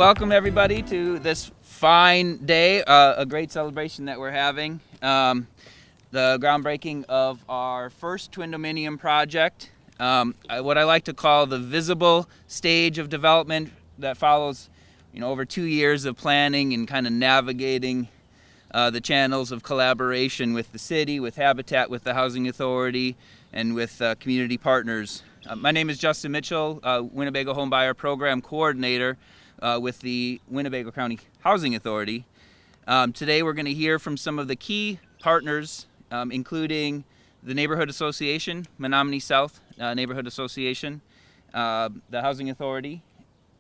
welcome everybody to this fine day, a great celebration that we're having. The groundbreaking of our first Twindominium project, what I like to call the visible stage of development that follows, over 2 years of planning and kind of navigating the channels of collaboration with the city, with Habitat, with the Housing Authority, and with community partners. My name is Justin Mitchell, Winnebago Homebuyer Program Coordinator with the Winnebago County Housing Authority. Today we're going to hear from some of the key partners, including the Neighborhood Association, Menominee South Neighborhood Association, the Housing Authority,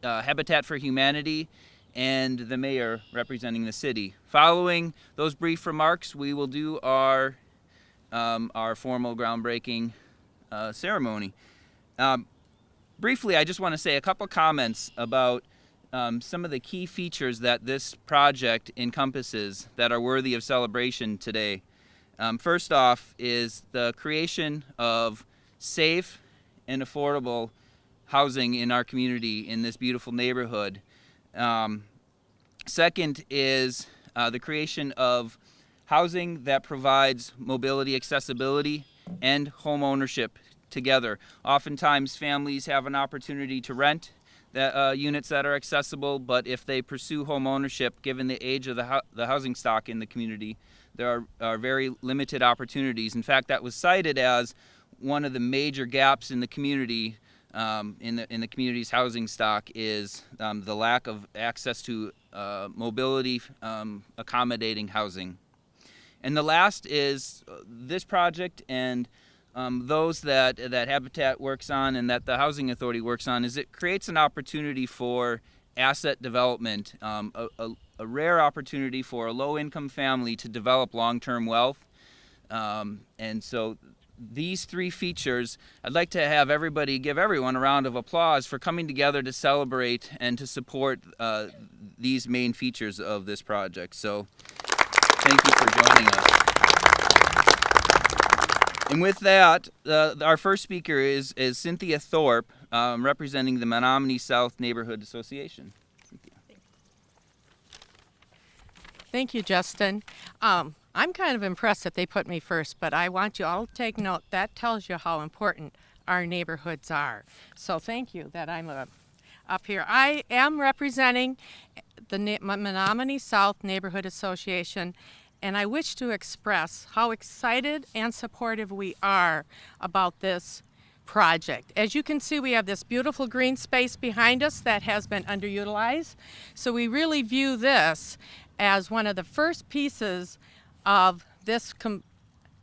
Habitat for Humanity, and the mayor representing the city. Following those brief remarks, we will do our formal groundbreaking ceremony. Briefly, I just want to say a couple comments about some of the key features that this project encompasses that are worthy of celebration today. First off is the creation of safe and affordable housing in our community in this beautiful neighborhood. Second is the creation of housing that provides mobility, accessibility, and home ownership together. Oftentimes families have an opportunity to rent units that are accessible, but if they pursue home ownership, given the age of the housing stock in the community, there are very limited opportunities. In fact, that was cited as one of the major gaps in the community, in the community's housing stock, is the lack of access to mobility accommodating housing. And the last is this project and those that Habitat works on and that the Housing Authority works on, is it creates an opportunity for asset development, a rare opportunity for a low-income family to develop long-term wealth. And so these three features, I'd like to have give everyone a round of applause for coming together to celebrate and to support these main features of this project. So thank you for joining us. And with that, our first speaker is Cynthia Thorpe, representing the Menominee South Neighborhood Association. Cynthia. Thank you, Justin. I'm kind of impressed that they put me first, but I want you all to take note. That tells you how important our neighborhoods are. So thank you that I'm up here. I am representing the Menominee South Neighborhood Association, and I wish to express how excited and supportive we are about this project. As you can see, we have this beautiful green space behind us that has been underutilized. So we really view this as one of the first pieces of this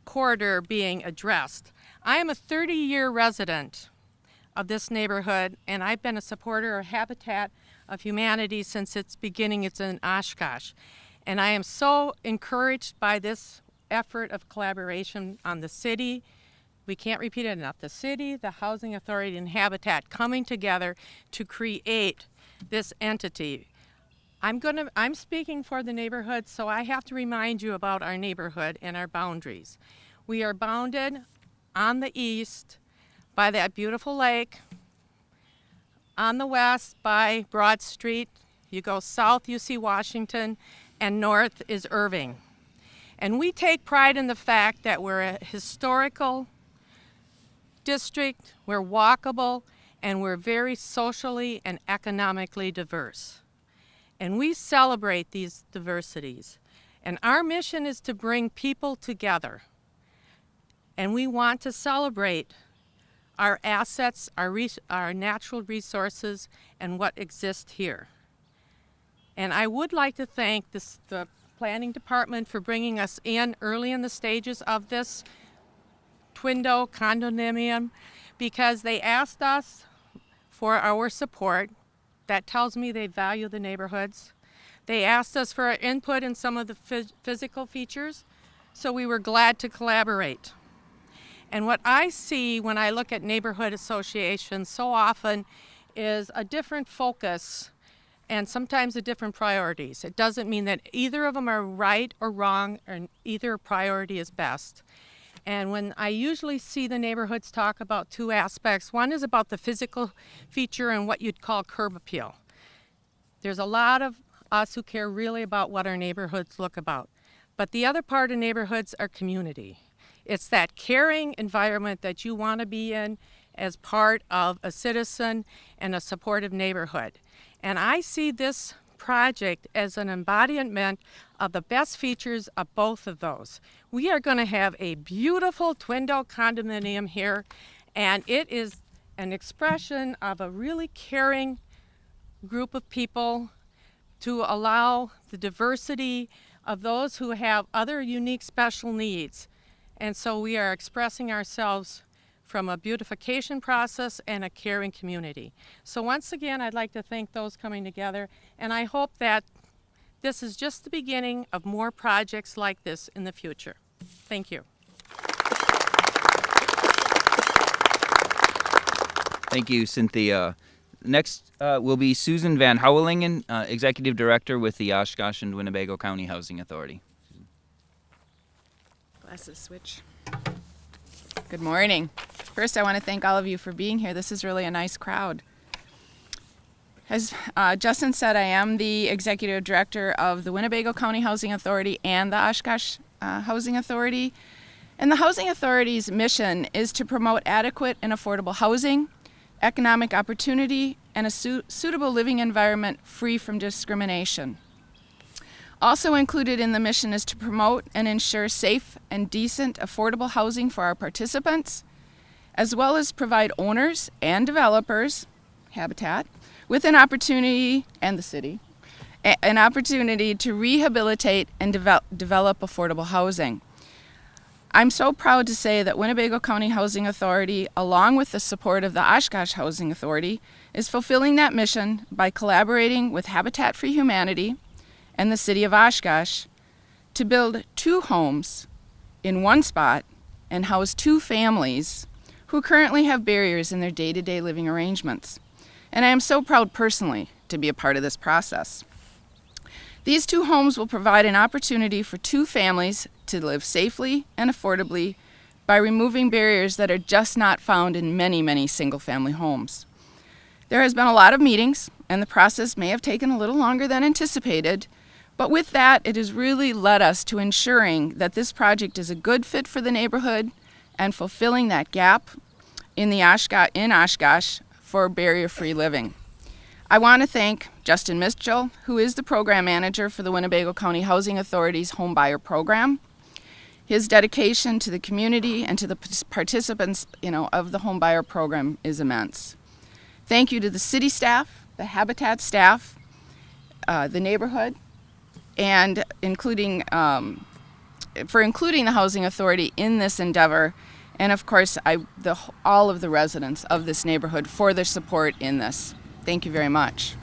corridor being addressed. I am a 30-year resident of this neighborhood, and I've been a supporter of Habitat of Humanity since its beginning. It's in Oshkosh. And I am so encouraged by this effort of collaboration on the city. We can't repeat it enough. The city, the Housing Authority, and Habitat coming together to create this entity. I'm speaking for the neighborhood, so I have to remind you about our neighborhood and our boundaries. We are bounded on the east by that beautiful lake, on the west by Broad Street. You go south, you see Washington, and north is Irving. And we take pride in the fact that we're a historical district, we're walkable, and we're very socially and economically diverse. And we celebrate these diversities. And our mission is to bring people together. And we want to celebrate our assets, our natural resources, and what exists here. And I would like to thank the planning department for bringing us in early in the stages of this condominium, because they asked us for our support. That tells me they value the neighborhoods. They asked us for our input in some of the physical features, so we were glad to collaborate. And what I see when I look at neighborhood associations so often is a different focus and sometimes the different priorities. It doesn't mean that either of them are right or wrong, or either priority is best. And when I usually see the neighborhoods talk about two aspects, one is about the physical feature and what you'd call curb appeal. There's a lot of us who care really about what our neighborhoods look about. But the other part of neighborhoods are community. It's that caring environment that you want to be in as part of a citizen and a supportive neighborhood. And I see this project as an embodiment of the best features of both of those. We are going to have a beautiful Twindo condominium here, and it is an expression of a really caring group of people to allow the diversity of those who have other unique special needs. And so we are expressing ourselves from a beautification process and a caring community. So once again, I'd like to thank those coming together, and I hope that this is just the beginning of more projects like this in the future. Thank you. Thank you, Cynthia. Next will be Susan Van Houwelingen, Executive Director with the Oshkosh and Winnebago County Housing Authority. Glasses switch. Good morning. First, I want to thank all of you for being here. This is really a nice crowd. As Justin said, I am the Executive Director of the Winnebago County Housing Authority and the Oshkosh Housing Authority. And the Housing Authority's mission is to promote adequate and affordable housing, economic opportunity, and a suitable living environment free from discrimination. Also included in the mission is to promote and ensure safe and decent, affordable housing for our participants, as well as provide owners and developers, Habitat, with an opportunity, and the city, an opportunity to rehabilitate and develop affordable housing. I'm so proud to say that Winnebago County Housing Authority, along with the support of the Oshkosh Housing Authority, is fulfilling that mission by collaborating with Habitat for Humanity and the city of Oshkosh to build 2 homes in one spot and house 2 families who currently have barriers in their day-to-day living arrangements. And I am so proud personally to be a part of this process. These 2 homes will provide an opportunity for 2 families to live safely and affordably by removing barriers that are just not found in many, many single-family homes. There has been a lot of meetings, and the process may have taken a little longer than anticipated, but with that, it has really led us to ensuring that this project is a good fit for the neighborhood and fulfilling that gap in Oshkosh for barrier-free living. I want to thank Justin Mitchell, who is the program manager for the Winnebago County Housing Authority's Home Buyer Program. His dedication to the community and to the participants, of the Home Buyer Program is immense. Thank you to the city staff, the Habitat staff, the neighborhood, and including the Housing Authority in this endeavor, and of course all of the residents of this neighborhood for their support in this. Thank you very much.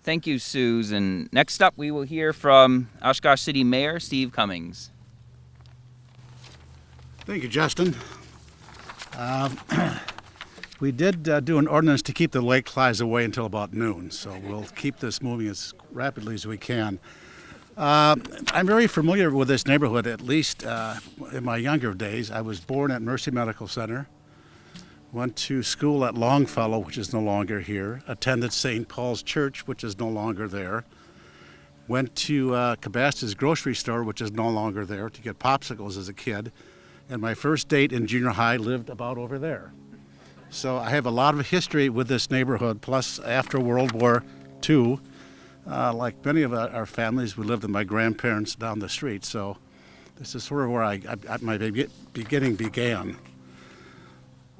Thank you, Susan. Next up, we will hear from Oshkosh City Mayor Steve Cummings. Thank you, Justin. We did do an ordinance to keep the lake flies away until about noon, so we'll keep this moving as rapidly as we can. I'm very familiar with this neighborhood, at least in my younger days. I was born at Mercy Medical Center, went to school at Longfellow, which is no longer here, attended St. Paul's Church, which is no longer there, went to Cabasta's grocery store, which is no longer there, to get popsicles as a kid, and my first date in junior high lived about over there. So I have a lot of history with this neighborhood, plus after World War II, like many of our families, we lived with my grandparents down the street, so this is sort of where my beginning began.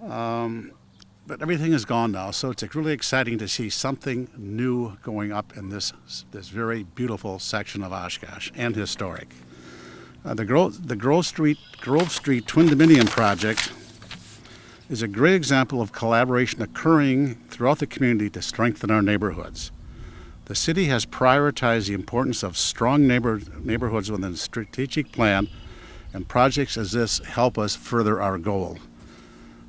But everything is gone now, so it's really exciting to see something new going up in this very beautiful section of Oshkosh and historic. The Grove Street Twindominium project is a great example of collaboration occurring throughout the community to strengthen our neighborhoods. The city has prioritized the importance of strong neighborhoods within a strategic plan, and projects as this help us further our goal.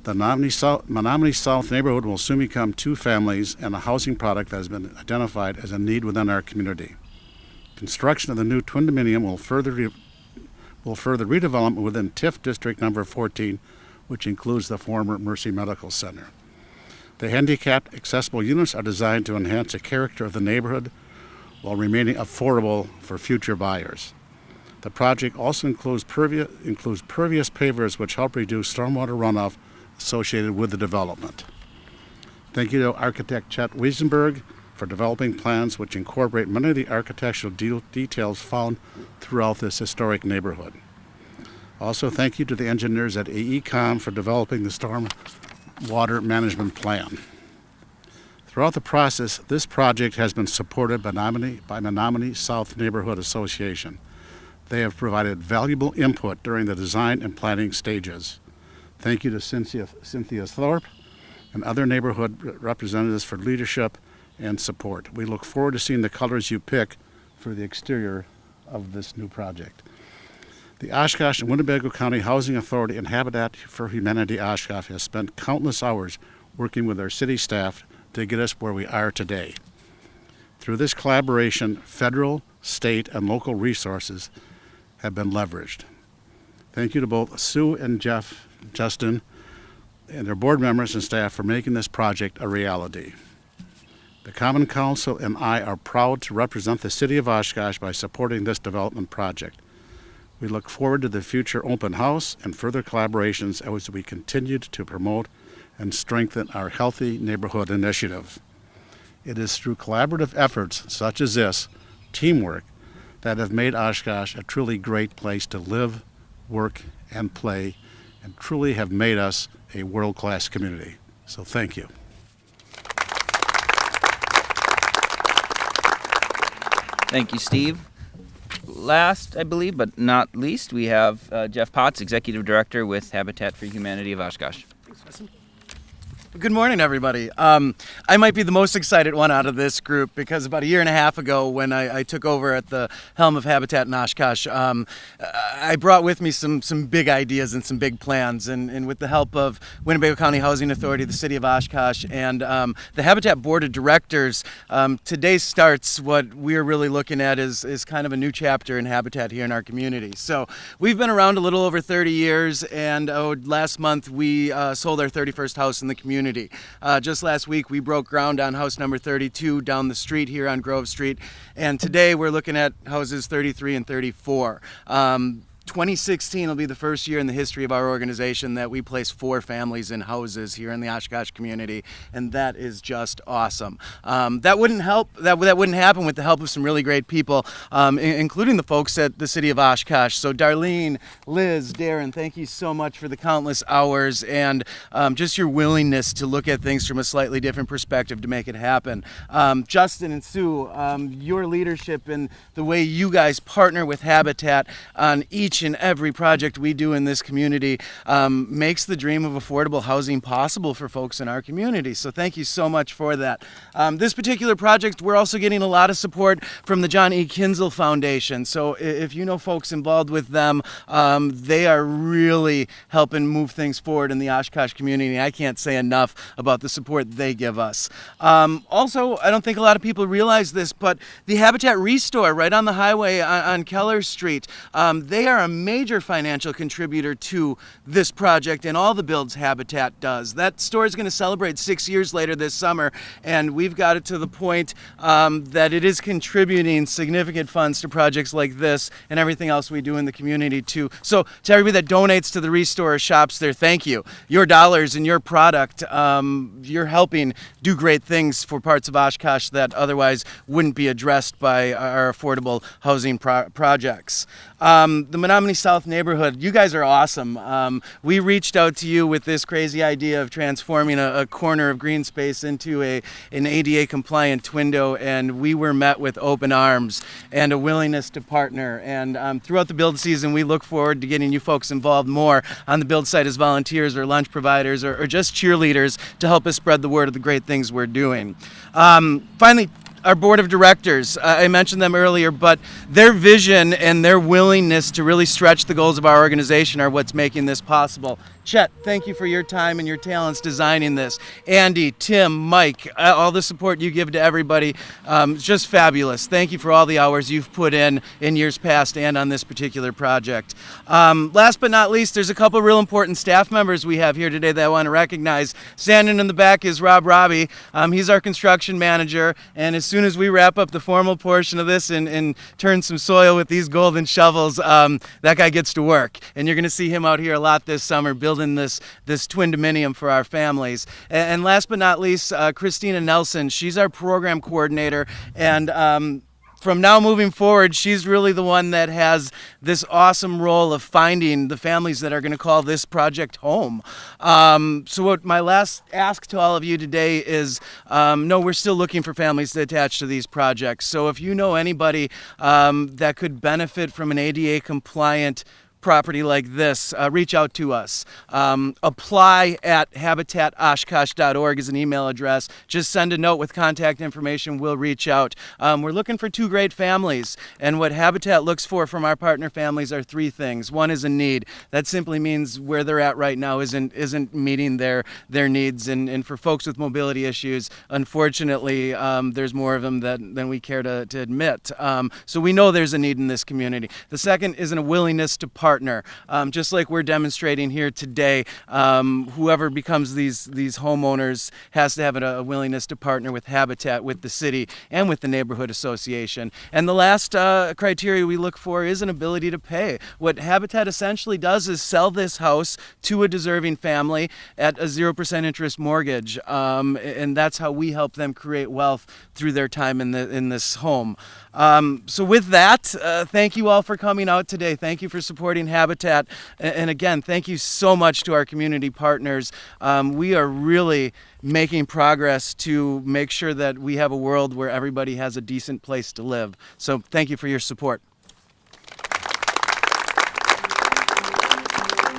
The Menominee South neighborhood will soon become 2 families and a housing product that has been identified as a need within our community. Construction of the new Twindominium will further redevelopment within TIF District number 14, which includes the former Mercy Medical Center. The handicapped accessible units are designed to enhance the character of the neighborhood while remaining affordable for future buyers. The project also includes pervious pavers which help reduce stormwater runoff associated with the development. Thank you to architect Chet Wiesenberg for developing plans which incorporate many of the architectural details found throughout this historic neighborhood. Also, thank you to the engineers at AECom for developing the storm water management plan. Throughout the process, this project has been supported by Menominee South Neighborhood Association. They have provided valuable input during the design and planning stages. Thank you to Cynthia Thorpe and other neighborhood representatives for leadership and support. We look forward to seeing the colors you pick for the exterior of this new project. The Oshkosh and Winnebago County Housing Authority and Habitat for Humanity Oshkosh has spent countless hours working with our city staff to get us where we are today. Through this collaboration, federal, state, and local resources have been leveraged. Thank you to both Sue and Justin, and their board members and staff for making this project a reality. The Common Council and I are proud to represent the City of Oshkosh by supporting this development project. We look forward to the future open house and further collaborations as we continue to promote and strengthen our Healthy Neighborhood Initiative. It is through collaborative efforts such as this, teamwork, that have made Oshkosh a truly great place to live, work, and play, and truly have made us a world-class community. So thank you. Thank you, Steve. Last, I believe, but not least, we have Jeff Potts, Executive Director with Habitat for Humanity of Oshkosh. Good morning, everybody. I might be the most excited one out of this group because about a year and a half ago when I took over at the helm of Habitat in Oshkosh, I brought with me some big ideas and some big plans. And with the help of Winnebago County Housing Authority, the City of Oshkosh, and the Habitat Board of Directors, today starts what we're really looking at is kind of a new chapter in Habitat here in our community. So we've been around a little over 30 years, and last month we sold our 31st house in the community. Just last week we broke ground on house number 32 down the street here on Grove Street, and today we're looking at houses 33 and 34. 2016 will be the first year in the history of our organization that we place 4 families in houses here in the Oshkosh community, and that is just awesome. That wouldn't happen with the help of some really great people, including the folks at the City of Oshkosh. So Darlene, Liz, Darren, thank you so much for the countless hours and just your willingness to look at things from a slightly different perspective to make it happen. Justin and Sue, your leadership and the way you guys partner with Habitat on each and every project we do in this community makes the dream of affordable housing possible for folks in our community. So thank you so much for that. This particular project, we're also getting a lot of support from the John E. Kinzel Foundation. So if you know folks involved with them, they are really helping move things forward in the Oshkosh community. I can't say enough about the support they give us. Also, I don't think a lot of people realize this, but the Habitat Restore right on the highway on Keller Street, they are a major financial contributor to this project and all the builds Habitat does. That store is going to celebrate 6 years later this summer, and we've got it to the point that it is contributing significant funds to projects like this and everything else we do in the community too. So to everybody that donates to the Restore shops there, thank you. Your dollars and your product, you're helping do great things for parts of Oshkosh that otherwise wouldn't be addressed by our affordable housing projects. The Menominee South neighborhood, you guys are awesome. We reached out to you with this crazy idea of transforming a corner of green space into an ADA compliant Twindo, and we were met with open arms and a willingness to partner. And throughout the build season, we look forward to getting you folks involved more on the build site as volunteers or lunch providers or just cheerleaders to help us spread the word of the great things we're doing. Finally, our board of directors, I mentioned them earlier, but their vision and their willingness to really stretch the goals of our organization are what's making this possible. Chet, thank you for your time and your talents designing this. Andy, Tim, Mike, all the support you give to everybody, just fabulous. Thank you for all the hours you've put in years past and on this particular project. Last but not least, there's a couple real important staff members we have here today that I want to recognize. Standing in the back is Rob Robbie. He's our construction manager, and as soon as we wrap up the formal portion of this and turn some soil with these golden shovels, that guy gets to work. And you're going to see him out here a lot this summer building this Twindominium for our families. And last but not least, Christina Nelson. She's our program coordinator, and from now moving forward, she's really the one that has this awesome role of finding the families that are going to call this project home. So what my last ask to all of you today is, no, we're still looking for families to attach to these projects. So if you know anybody that could benefit from an ADA compliant property like this, reach out to us. Apply at habitatoshkosh.org is an email address. Just send a note with contact information. We'll reach out. We're looking for 2 great families, and what Habitat looks for from our partner families are 3 things. One is a need. That simply means where they're at right now isn't meeting their needs, and for folks with mobility issues, unfortunately, there's more of them than we care to admit. So we know there's a need in this community. The second is a willingness to partner. Just like we're demonstrating here today, whoever becomes these homeowners has to have a willingness to partner with Habitat, with the city, and with the neighborhood association. And the last criteria we look for is an ability to pay. What Habitat essentially does is sell this house to a deserving family at a 0% interest mortgage, and that's how we help them create wealth through their time in this home. So with that, thank you all for coming out today. Thank you for supporting Habitat. And again, thank you so much to our community partners. We are really making progress to make sure that we have a world where everybody has a decent place to live. So thank you for your support.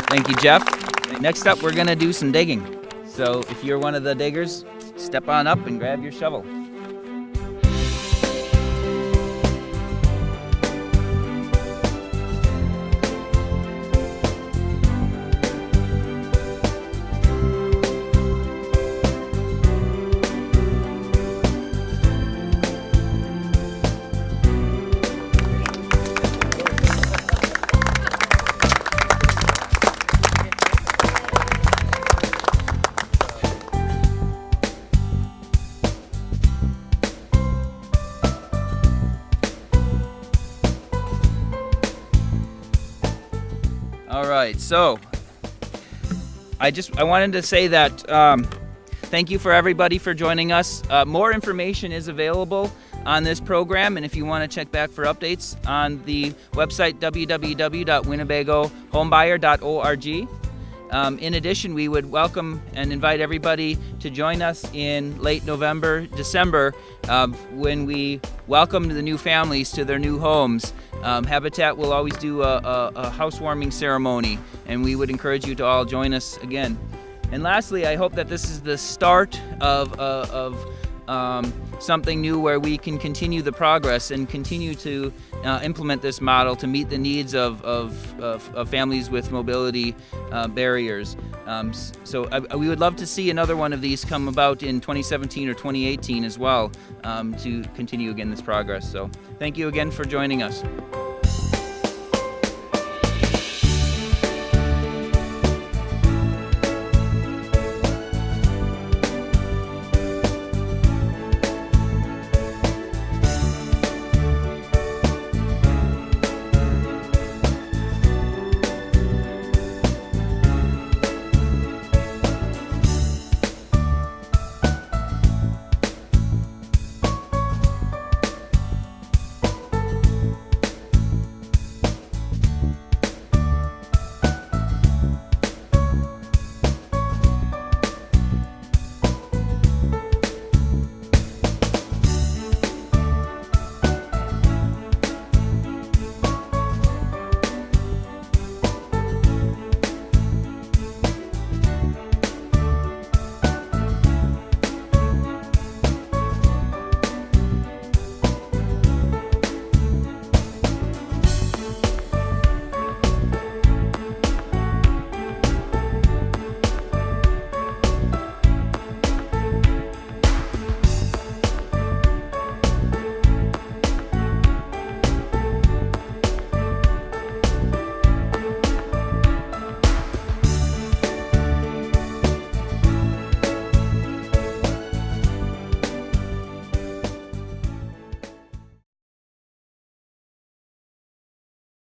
Thank you, Jeff. Next up, we're going to do some digging. So if you're one of the diggers, step on up and grab your shovel. All right, so I wanted to say that thank you for everybody for joining us. More information is available on this program, and if you want to check back for updates on the website www.winnebagohomebuyer.org. In addition, we would welcome and invite everybody to join us in late November, December, when we welcome the new families to their new homes. Habitat will always do a housewarming ceremony, and we would encourage you to all join us again. And lastly, I hope that this is the start of something new where we can continue the progress and continue to implement this model to meet the needs of families with mobility barriers. So we would love to see another one of these come about in 2017 or 2018 as well, to continue again this progress. So thank you again for joining us.